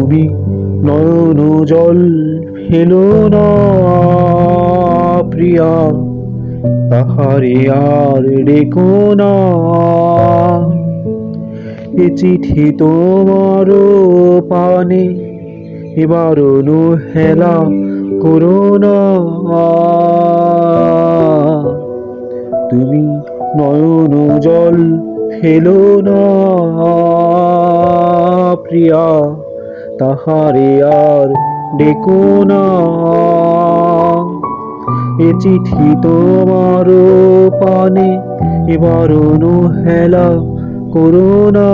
তুমি নয়ন জল ফেলো না প্রিয়া, তাহারে আর ডেকো না। এ চিঠি তোমার পানে এবার হেলা করো না। তুমি নয়ন জল ফেলো না প্রিয়া, তাহারে আর ডেকো না। এ চিঠি তোমার পানে এবার হেলা করো না।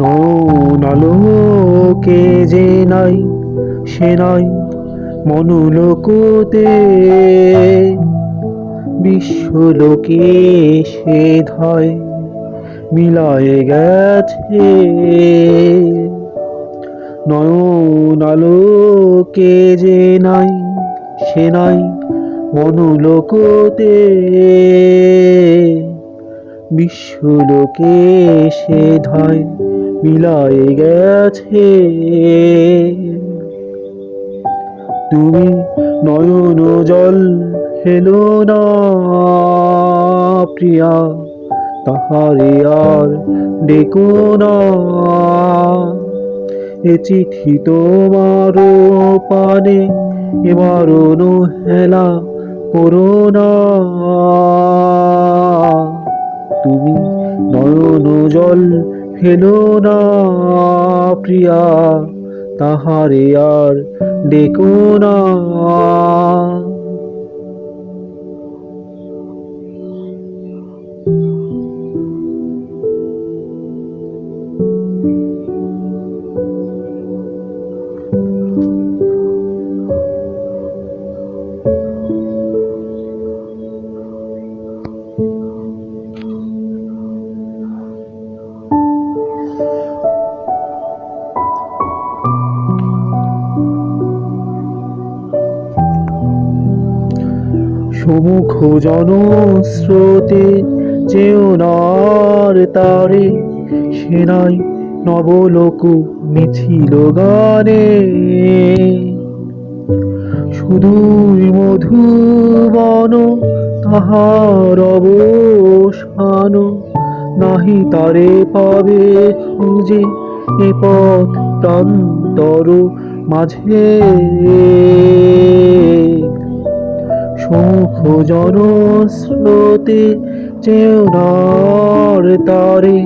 নয়ন আলোকে যে নাই সে নাই মনোলোকতে, বিশ্বলোকে সে ধায় মিলায়ে গেছে। নয়ন আলোকে যে নাই সে নাই মনোলোকতে, বিশ্বলোকে সে ধায় মিলায়ে গেছে। তুমি নয়ন জল ফেলো না প্রিয়া, তাহারে আর ডেকো না। এ চিঠি তোমার পানে এবার হেলা করো না। তুমি নয়ন জল ফেলো না প্রিয়া, তাহারে আর ডেকো না। সমুখ জনস্রোতে চেও নার তারে, সেনাই নবলোক মিছিল গানে। সুদূর মধুবন তাহার অবসান, নাহি তারে পাবে খুঁজে এ পথ প্রান্তর মাঝে। সমুখ জনস্রোতে চেও নার তারে,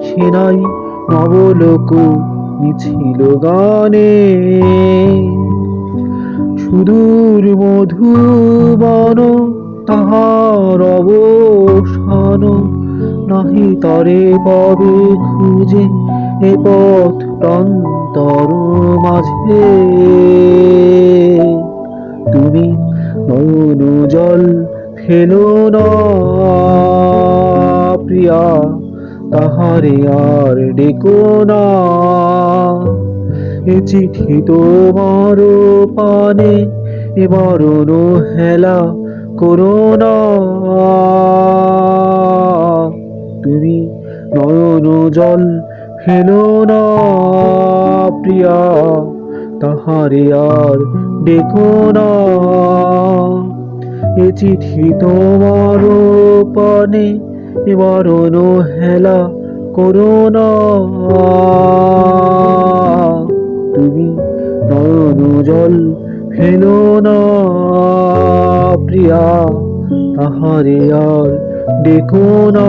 সেনাই নবলোক মিছিল গানে। সুদূর মধুবন তাহার অবসান, নাহি তারে পাবে খুঁজে এ পথ প্রান্তর মাঝে। তুমি নয়ন জল ফেলো না প্রিয়া, তাহারে আর ডেকো না। এ চিঠি তোমার পানে এবার হেলা করো না। তুমি নয়ন জল ফেলো না প্রিয়া, তাহারে আর ডেকো না। এ চিঠি তোমার পানে এবার হেলা করো না। তুমি নয়ন জল ফেলো না প্রিয়া, তাহারে আর ডেকো না।